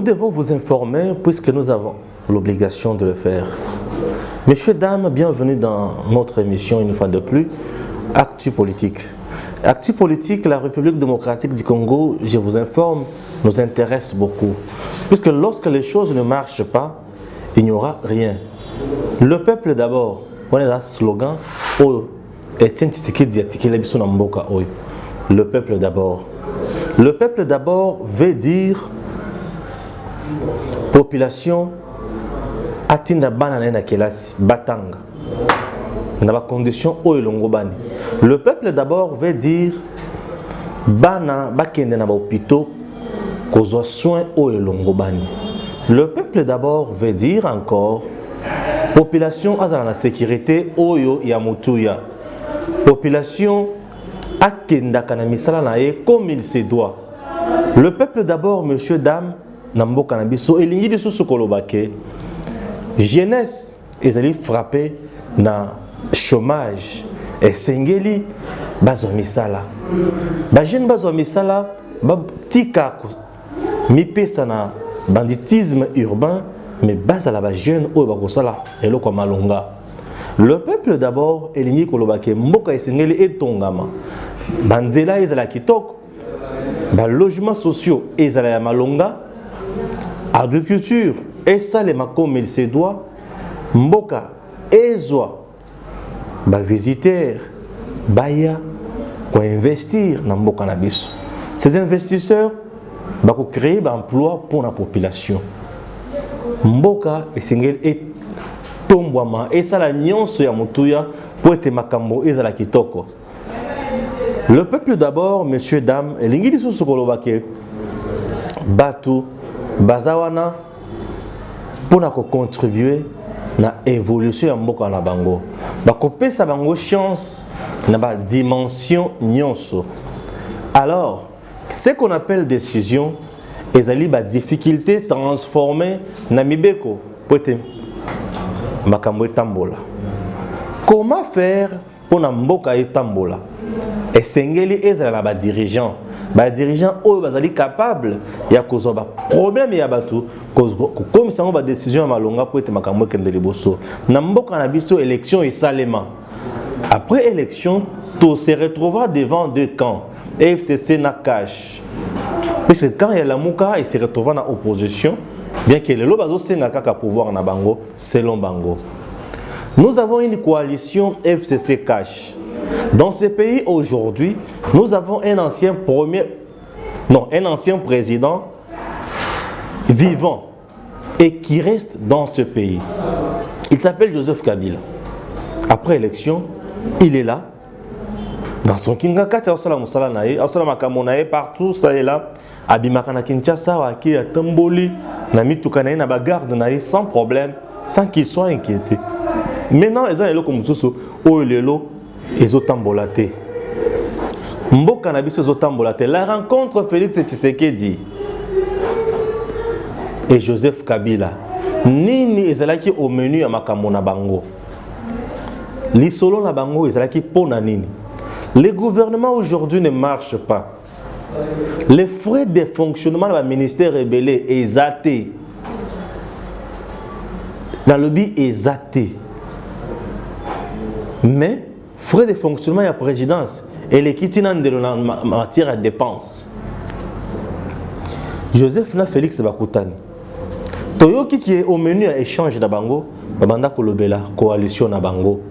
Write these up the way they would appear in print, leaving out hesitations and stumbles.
devons vous informer puisque nous avons l'obligation de le faire. Messieurs, dames, bienvenue dans notre émission une fois de plus, Actu Politique. Actu Politique, la République démocratique du Congo, je vous informe, nous intéresse beaucoup. Puisque lorsque les choses ne marchent pas, il n'y aura rien. Le peuple d'abord, on est là, slogan, le peuple d'abord. Le peuple d'abord veut dire population atinda banana na kelasi batanga na ba condition o elongobani. Le peuple d'abord veut dire bana bakende na ba hôpitaux kozwa soin o elongobani. Le peuple d'abord veut dire encore population azala na sécurité oyo ya mutuya. Population akenda kana misala na ye comme il se doit. Le peuple d'abord, monsieur, dame, nambo kanabiso elingi diso sokolobake. Jeunesse ezali frappé na chômage et sengeli bazo misala. Ba jeune bazo misala ba tika mi pesa na banditisme urbain mais bazala ba jeune oyo bakosala eloko malonga. Le peuple d'abord elingi kolobake mboka esengeli etongama. Banzela ezala kitoko. Ba logements sociaux ezala ya malonga. Agriculture et ça les comme il se doit. Mboka ezwa ba visiteurs baya ko investir na mboka na biso. Ces investisseurs ba ko créer ba emploi pour la population. Mboka esengeli et tombwama et ça la nyonso ya mutuya pour être makambo ezala kitoko. Le peuple d'abord, messieurs, dames, elingi diso sokolobake batu bazawana pour contribuer na évolution ya mboka na bango. Bakopesa bango chance na ba dimension nyonso. Alors, ce qu'on appelle décision, ezali ba difficulté transformée na mibeko pour être makambo etambola. Comment faire pour na mboka etambola? Et sengeli ezala ba dirigeant oyo bazali capable ya kozwa ba problème ya batu comme ça on ba décision malonga pour être makambo kende liboso na mboka na biso élection et salema. Après élection tout se retrouvera devant deux camps FCC na cash parce que quand il y a la muka il se retrouve en opposition bien que le bazo senga kaka pouvoir na bango selon bango. Nous avons une coalition FCC cash. Dans ce pays aujourd'hui, nous avons un ancien président vivant et qui reste dans ce pays. Il s'appelle Joseph Kabila. Après élection, il est là. Dans son Kingakati, partout, ça est là. Abimakana Kinshasa, Waki, Tamboli, Namitukanaï, Nabagarde, sans problème, sans qu'il soit inquiété. Maintenant, ils ont le comme ils ont tambolaté. Mboka na biso tambolaté. La rencontre Félix Tshisekedi et Joseph Kabila. Nini ezalaki au menu ya makambo na bango. Li solo na bango ezalaki pona nini. Le gouvernement aujourd'hui ne marche pas. Les frais de fonctionnement du ministère rebellé ezaté. Dans le but ezaté. Mais frais de fonctionnement de la présidence et l'équité en matière de dépenses. Joseph na Félix Bakutani. Toyoki qui est au menu à échange na bango, babanda kolobela coalition na bango.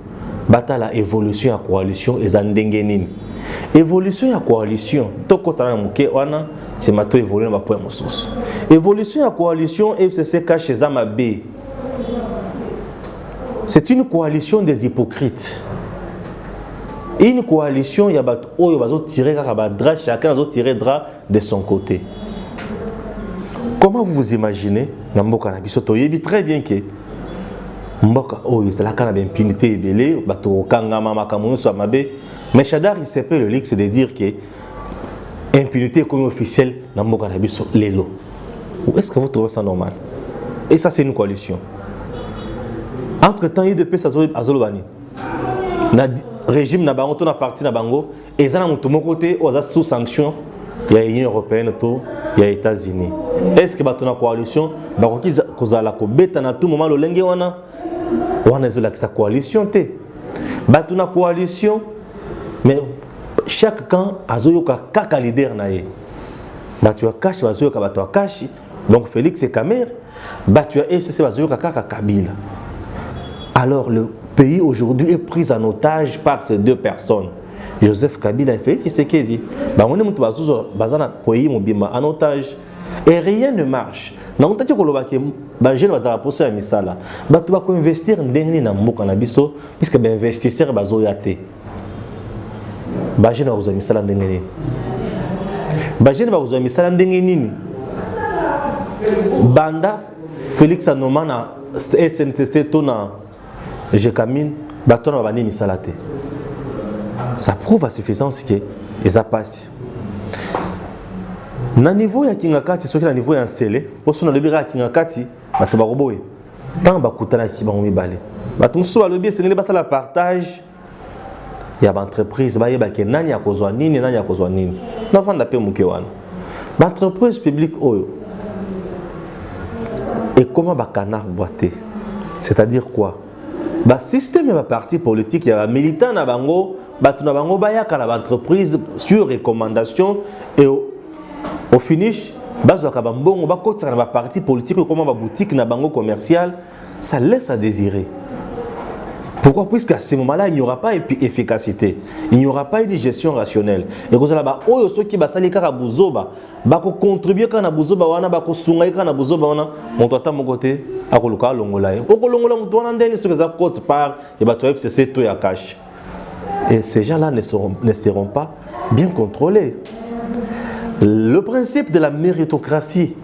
Batala évolution à coalition et zandengenin. Évolution à coalition, tokotana muke wana, c'est mato évoluer na point mosos. Évolution à coalition FCC cache Zama B. C'est une coalition des hypocrites. Une coalition, il y a tirer chacun a tiré drap de son côté. Comment vous vous imaginez Namboka Nabisoto yebi très bien que Mboka oh c'est la canne d'impunité belé bato kangama makamono so mabe mais Chadar il s'est fait le luxe de dire que impunité comme officielle Namboka Nabiso lelo. Est-ce que vous trouvez ça normal? Et ça c'est une coalition. Entre-temps, il y a des personnes azolobani. Na régime na bango to na parti na bango ezana mutu moko te oza sous sanction il y a l'Union européenne, il y a les États-Unis. Est-ce que la coalition va à tout moment le lengue wana la coalition te la coalition mais chaque camp a un leader na ye batu akashi bazoyoka batu akashi donc Félix et Kamer batu ya FCC bazoyoka kaka Kabila. Alors le pays aujourd'hui est pris en otage par ces deux personnes, Joseph Kabila et Félix Tshisekedi. On est en otage et rien ne marche. Na mutaki koloba ke ba jeune bazala posa ya misala batu ba ko investir ndenge na mboka na biso puisque ba investisseur bazoya te ba jeune ba ko misala ndenge nini ba jeune ba ko misala ndenge nini banda Félix anoma na SNCC to na Jekamine batu na ba ni misala te. Ça prouve à suffisance que les a passé. Na niveau ya kingakati soki na niveau ya nsele poso na lebira ya kingakati bato baroboye tant bakutana ki bango mibale bato musu balobi esengeli basala partage ya ba entreprise bayeba ke nani akozwa nini na vanda pe muke wana ba entreprise publique oyo et comment ba canard boité, c'est-à-dire quoi ba système ba parti politique ya ba militant na bango bato na bango bayaka na ba entreprise sur recommandation et au finish, ba parti politique ou comment ba boutique na bango commercial, ça laisse à désirer. Pourquoi? Puisqu'à ce moment-là, il n'y aura pas efficacité, il n'y aura pas une gestion rationnelle. Et que là-bas, ceux qui basali kara buzoba, ba ko contribuer kana buzoba wana ba ko sunga kana buzoba wana, on doit mon côté à koluka longola. O ko longola mutu wana ndeni ce que ça cote par et ba to FCC to ya cash. Et ces gens-là ne seront pas bien contrôlés. Le principe de la méritocratie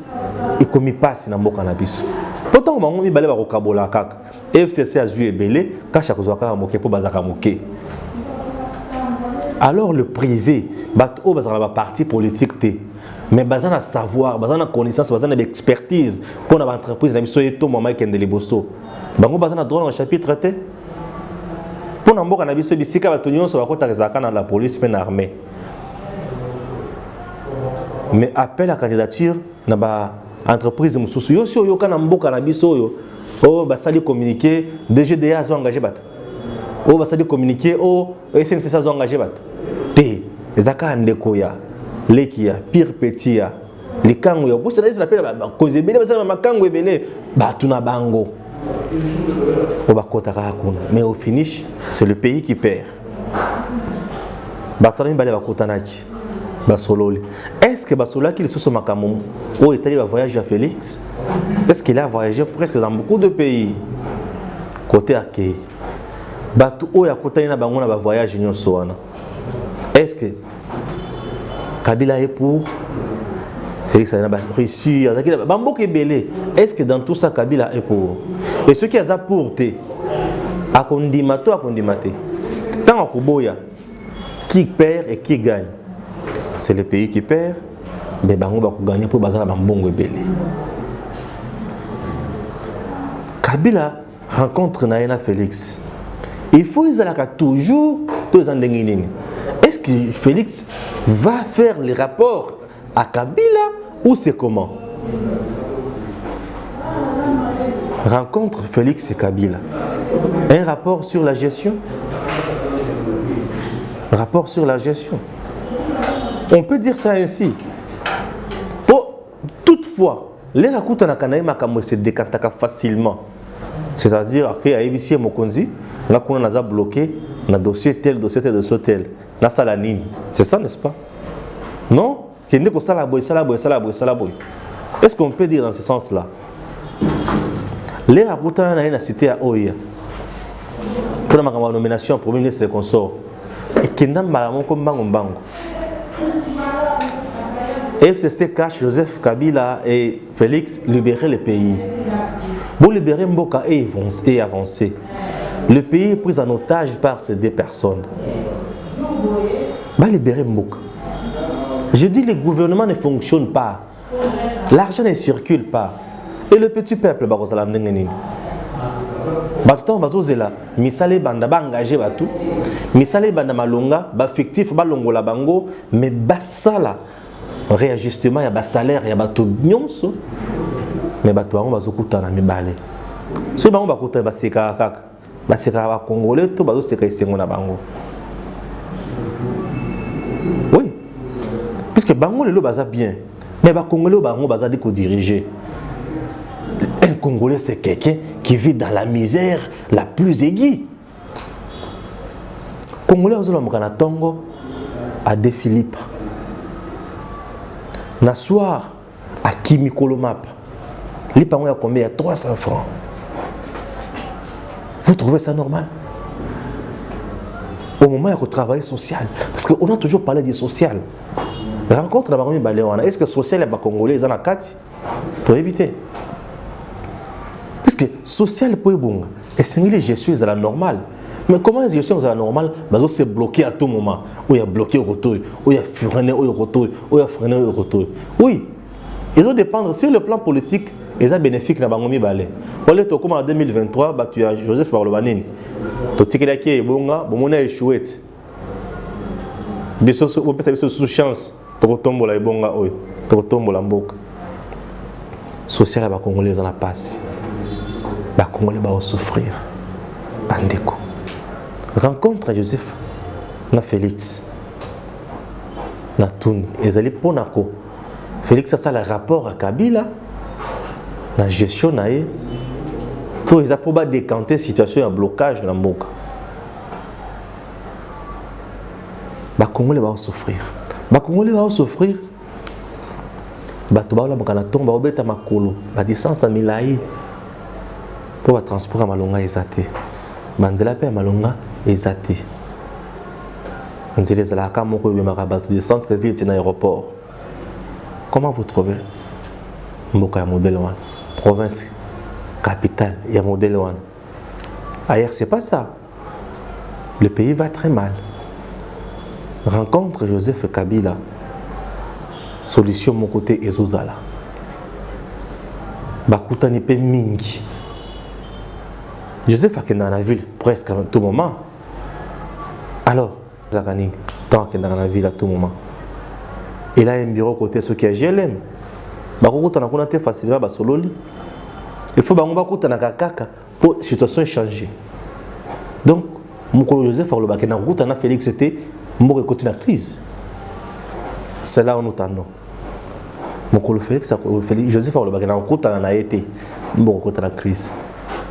est comme il passe dans le cannabis. Pourtant, on va aller au Kabola kak. FCC a joué belé, kacha kozwaka moké pour bazaka moké. Alors le privé, bato bazala parti politique té. Mais bazana savoir, bazana connaissance, bazana expertise pour na entreprise na biso eto mama kende liboso. Bango bazana droit dans chapitre té. Pour na mboka na biso bisika bato nyonso bakota rezaka na la police mais na armée. Mais appel à candidature na ba entreprise mususu yo si yo kana mboka na biso yo o basali communiquer DGDA zo engagé bato o basali communiquer o SNCC zo engagé bato te ezaka ndeko ya lekia pire petit ya likango ya pour cela appelle ba kozebele basala makango ebele bato na bango o bakota ka kuna mais au finish c'est le pays qui perd bato na mbale bakotanaki. Est-ce que Basola qui est sur ce macamon ou est allé voyager à Félix? Parce qu'il a voyagé presque dans beaucoup de pays. Côté Ake, Batu ou ya côté na bango na ba voyage nyon soana. Est-ce que Kabila est pour Félix a réussi à Bambo Kebele? Est-ce que dans tout ça Kabila est pour? Et ceux qui a pour te a kondimato a kondimate. Tant Kuboya qui perd et qui gagne? C'est le pays qui perd, mais bango va gagner pour bazala bambongo ebele. Kabila rencontre Naena Félix. Il faut qu'ils aient toujours deux ans. Est-ce que Félix va faire les rapports à Kabila ou c'est comment? Rencontre Félix et Kabila. Un rapport sur la gestion. Rapport sur la gestion. On peut dire ça ainsi. Toutefois, les racontes na kanaïma comme se décantent facilement. C'est-à-dire que à ABC Mokonzi, là qu'on a bloqué, na dossier tel. Na salanine. C'est ça, n'est-ce pas? Non? Est-ce qu'on peut dire dans ce sens-là? Les racontes na cité à Oya. Pour la nomination premier ministre des consorts. Et qui n'a pas comme bango. FCC cache Joseph Kabila et Félix libérer le pays. Pour libérer Mboka et avancer. Le pays est pris en otage par ces deux personnes. Va libérer Mboka. Je dis le gouvernement ne fonctionne pas. L'argent ne circule pas. Et le petit peuple va vous aller. Batutan bazozela misale banda ba engagé batu misale banda malonga ba fictif ba longola bango mais basala réajustement ya ba salaire ya bato nyonso mais bato bango bazokuta na mibale so bango bakuta baseka kaka baseka ba congolais to bazoseka isengo na bango oui puisque bango lelo baza bien mais ba congolais bango baza dit ko diriger. Un congolais c'est quelqu'un qui vit dans la misère la plus aiguë. Congolais ozolo mokana tongo à De Philippe na soir à Kimi Kolomap les parents a combien? 300 francs. Vous trouvez ça normal? Au moment où il y a travail social, parce qu'on a toujours parlé du social. Rencontre la baléwana. Est-ce que le social est pas congolais? Ils en ont 4 pour éviter. Puisque social pour bon, et c'est les gestions à la normale. Mais comment les gestions à la normale? Bah c'est bloqué à tout moment. Où il y a bloqué au retour, où il y a freiné au retour, où il y a freiné au retour. Oui, ils ont dépendre sur le plan politique. Et ça bénéfique na bangomi balé. Voilà to comme en 2023 bah tu as Joseph Barlobanine. To tikela ki e bonga, bomona échoué. Biso on peut savoir sous chance to tombola e bonga oyo, to tombola mboka. Social ba congolais dans la passe. Ba congolais ba souffrir. Bandeko. Rencontre Joseph na Félix. Na Tuni, ezali ponako. Félix ça le rapport à Kabila. La gestion nae to ils a pas décanter situation de blocage dans mboka ba congolais va souffrir ba to ba la mokana tomba obeta makolo ba distance à milai pour le transport à malonga ezate banzela pe malonga ezate nzile zala ka moko be makabato de centre ville de l'aéroport. Comment vous trouvez mboka ya modèle 1 province, capitale, il y a modèle 1. Ailleurs, c'est pas ça. Le pays va très mal. Rencontre Joseph Kabila. Solution mon côté Ezozala. Bakuta ni pe mingi. Joseph a dans la ville presque à tout moment. Alors, Zakaning, tant qu'il est dans la ville à tout moment. Il a un bureau côté ce qui est GLM. Bakuta na kuna te facilement basololi. Il faut bango bakuta na kaka pour situation changer. Donc mukolo Joseph Arlobake na kuta na Félix c'était mboko côté na crise. C'est là où nous t'en. Mukolo Félix Joseph Arlobake na kuta na été mboko côté na crise.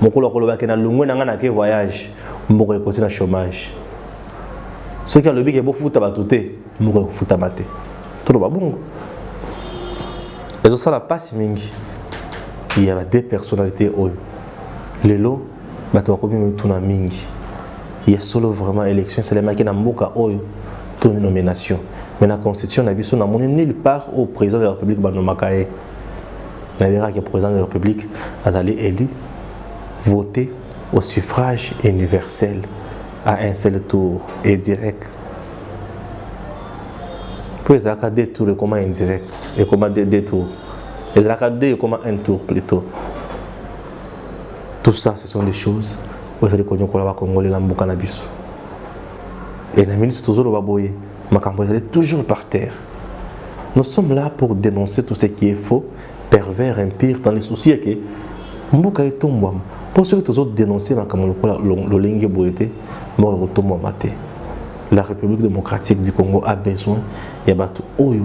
Mukolo Arlobake na lungwe na ngana ke voyage mboko côté na chômage. Ceux qui ont le bic est beau futa batute mboko futa mate. Tout ba bongo. Et ça la passe mingi. Il y a des personnalités où les lots, bateau comme tout na mingi. Il y a solo vraiment élection, c'est les mecs qui n'ont pas tout une nomination. Mais la constitution n'a pas monnaie nulle part au président de la République Banomakae. Il y a que le président de la République a été élu, voté au suffrage universel à un seul tour et direct. Les AKD 2 tours et comment indirect et comment 2 tours. Les AKD 2 et comment un tour plutôt. Tout ça, ce sont des choses où vous allez connaître que Congolais dans le Nabiso. Et la ministre toujours va boyer. Ma campagne est toujours par terre. Nous sommes là pour dénoncer tout ce qui est faux, pervers, impire, dans les soucis que Mbuka est tombé. Pour ceux qui ont dénoncé ma campagne, le lingue boyé, moi retombé maté. La République démocratique du Congo a besoin de Oyo,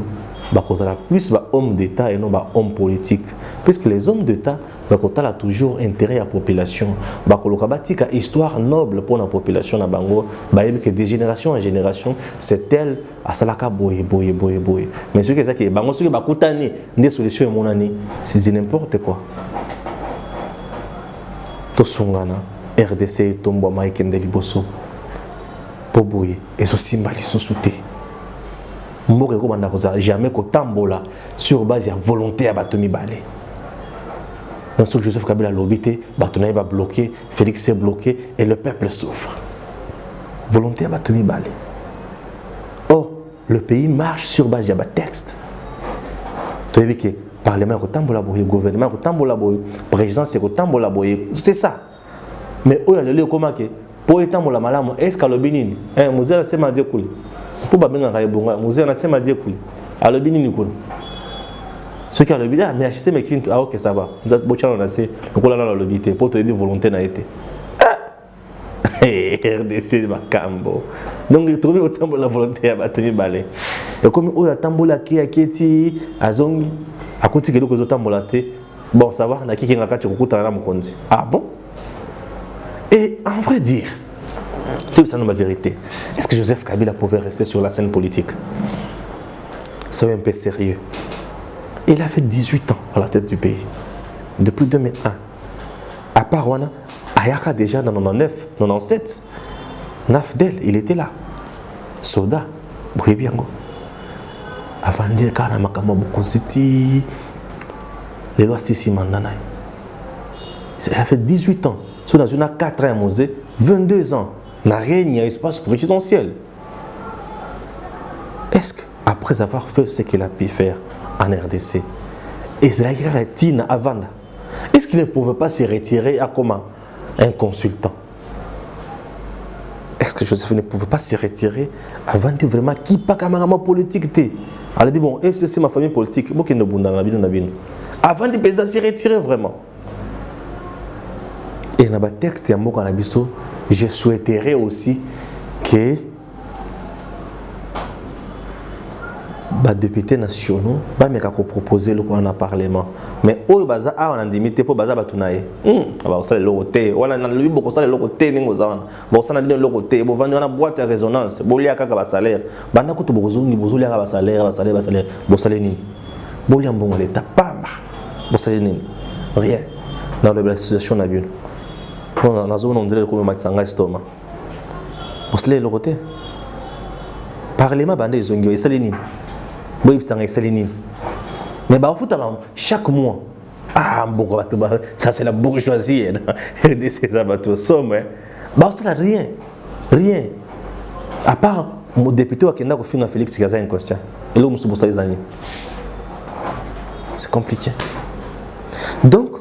plus d'hommes d'État et non d'hommes politiques. Puisque les hommes d'État ont toujours intérêt à la population. Ils ont une histoire noble pour la population. Que de génération en génération, c'est tel à Salaka boye. Mais ce qui est que des solutions, c'est n'importe quoi. Tosungana, RDC et Tombo Mike Ndeliboso. Boboye et ce symbole sous-souté. Mboko komanda koza jamais ko tambola sur base ya volonté à batomi balé. Donc ce que Joseph Kabila lobité, batona va bloquer, Félix est bloqué et le peuple souffre. Volonté à batomi balé. Or le pays marche sur base ya texte. Tu as vu que parlement ko tambola boye, gouvernement ko tambola boye, président c'est ko tambola boye, c'est ça. Mais où il y a le comment que pour étendre la maladie, est-ce que le bénin, musée a sema diekuli, pour pas bien rayer bonga, musée a sema diekuli, Alors, bien, nous ceux qui ont le billet, mais acheter mes clients, ah ok, ça va. Vous êtes beau, on a assez. Donc, on a le billet pour te dire volonté n'a été. RDC Macambo. Donc, trouver autant de la volonté à battre balai. Et comme on a tambola qui a Keti, à Zongi, à côté de l'autre tambolate, bon, ça va, on a qui a catché au coup de la Mokondi. Ah bon? Et en vrai dire, tout ça, c'est ma vérité. Est-ce que Joseph Kabila pouvait rester sur la scène politique? Soyez un peu sérieux. Il a fait 18 ans à la tête du pays, depuis 2001. À part Wana, Ayaka déjà dans 99, 97, Nafdel, il était là. Soda, Bouébiango. Avant de dire qu'il y a Makamo les lois Sissi Mandanaï. Il a fait 18 ans. Sur dans une 4 ans, 22 ans, n'a rien, il y a espace présidentiel. Est-ce qu'après avoir fait ce qu'il a pu faire en RDC, est-ce qu'il ne pouvait pas se retirer à comment un consultant? Est-ce que Joseph ne pouvait pas se retirer avant de vraiment qui pas camarade politique? Elle dit bon, FCC ma famille politique, avant de se retirer vraiment. Et dans le texte, je souhaiterais aussi que les députés nationaux proposer le Parlement. Mais au Baza, on a limité pour Baza Batunaye. On a le côté, on a le côté, on a le côté, on a une boîte à résonance, on a un salaire. On a un salaire, rien. Dans la situation, on a zone de comme Matsanga Estoma. On se le côté. Parlement bandé zongo et salinine. Boy psanga salinine. Mais bah fout chaque mois. Ah ça c'est la bourgeoisie. De ces abattoirs somme. Bah ça rien. Rien. À part mon député qui n'a pas Félix Gaza inconscient. Et là on se bosse les années. C'est compliqué. Donc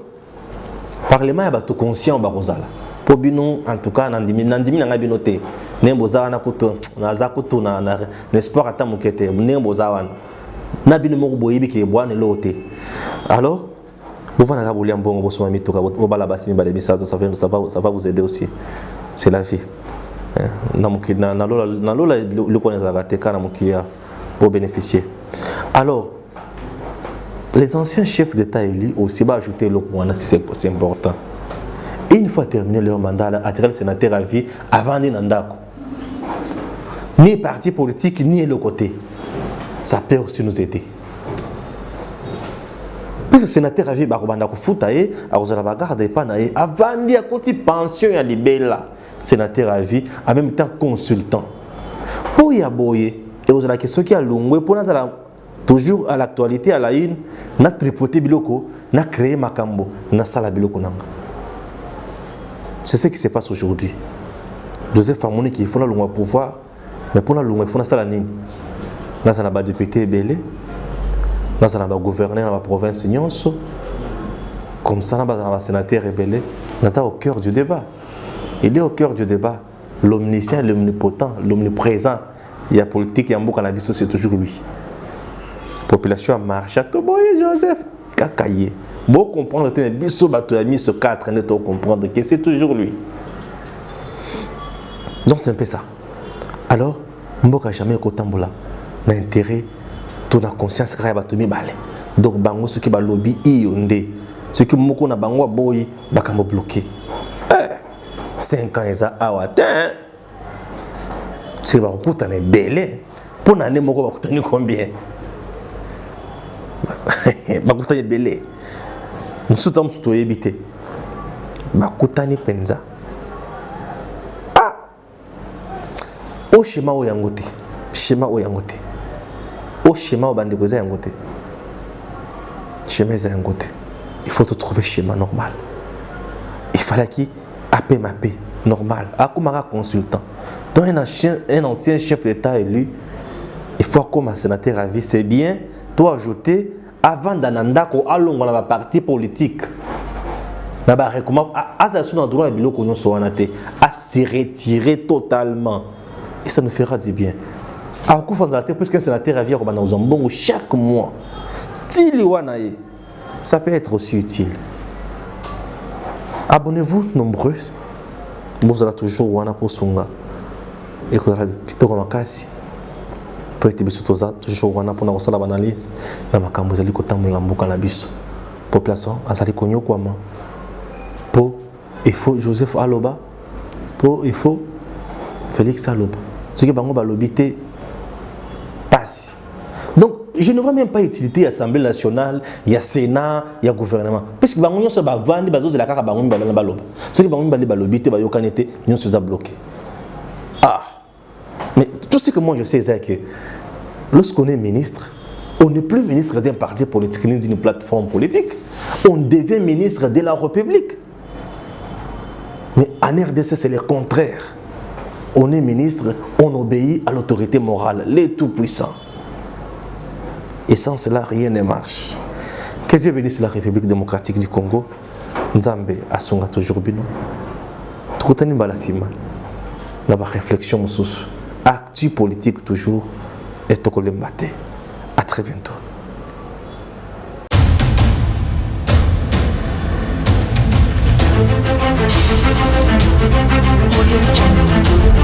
Parlement est tout conscient barozala. Pour bino en tout cas nandimi na binoté. Nemboza na kuto na zakuto na l'espoir ata mukete nemboza wana. Na bino mo boyibi ke bwana loté. Alors vous va na kabulia mbongo bosoma mituka bobala basini ba bisato ça va vous aider aussi. C'est la vie. Na mukina na lola le connaître la teka na mukia pour bénéficier. Alors les anciens chefs d'État élus aussi va ajouter le point, c'est important. Une fois terminé leur mandat, attirer le sénateur à vie avant de n'andako. Ni parti politique, ni le côté. Ça peut aussi nous aider. Puis le sénateur à vie, Barobandako Foutaye, Arozalabagarde, Panaye, avant de côté pension, il y a des belles sénateur à vie, en même temps consultant. Pour y aboyer, et aux la question qui a longue, pour nous, toujours à l'actualité, à la une, na tripoté biloko, na créé Makambo, na sala biloko nanga. C'est ce qui se passe aujourd'hui. Joseph Amoni qui faut le pouvoir, mais pour la longue, il faut la nini. Là, ça n'a pas député belé, là, ça n'a pas gouverneur dans la province Nyonso, comme ça, n'a pas sénateur rebellé. Là, ça au cœur du débat. Il est au cœur du débat. L'omniscient, l'omnipotent, l'omniprésent. Il y a politique, il y a un beau cannabis, c'est toujours lui. Population a marché à Toboye Joseph Kakaye. Bon comprendre que Bisso Bato a mis ce 4 années pour comprendre que c'est toujours lui. Donc c'est un peu ça. Alors, Mboka jamais kotambola l'intérêt ton conscience ka batomi balé. Donc bango ce qui ba lobby iyonde. Ce qui moko na bango boy bakamo bloqué. 5 ans eza awata. C'est ba kutana belé. Pour n'année moko ba kutani combien? Bakutani belé. Nous sommes tous éviter. Bakutani penza. Ah. Au schéma au yangote. Schéma au yangote. Au schéma au bandeko za yangote. Schéma za yangote. Il faut trouver schéma normal. Il fallait qu'il AP mappé normal. Akumara consultant. Donc un ancien chef d'État élu, il faut comme un sénateur à vie, c'est bien. Toi ajouter avant d'ananda ko alongo na parti politique na ba recommande à ça droit biloko nyo so wanate à se retirer totalement et ça nous fera du bien. À coup face à la terre, puisqu'un sénateur revient au Zambongo chaque mois. Tiliwanaye, ça peut être aussi utile. Abonnez-vous nombreux. Vous allez toujours wana pour songa. Et que vous allez pour être toujours wana pour faire l'analyse. Dans ma cambo, vous allez cotambo lambuka na biso. Population, azali konyo kwama. Pour il faut Joseph Aloba. Pour il faut Félix Aloba. Ce qui est bango balobité passe. Donc je ne vois même pas utilité l'Assemblée nationale, il y a Sénat, il y a gouvernement. Parce que bango nyonso ba vandi bazo de la kaka bango mbala baloba. Ce qui bango mbala balobité ba yokanete nyonso za bloqué. Ah. Mais tout ce que moi je sais c'est que lorsqu'on est ministre, on n'est plus ministre d'un parti politique ni d'une plateforme politique. On devient ministre de la République. Mais en RDC, c'est le contraire. On est ministre, on obéit à l'autorité morale, les tout-puissants. Et sans cela, rien ne marche. Que Dieu bénisse la République démocratique du Congo. Nzambe asunga toujours bino. Tukutani balasima. Na ba réflexion sous actu politique toujours et tokolembate. À très bientôt. Audio Jungle.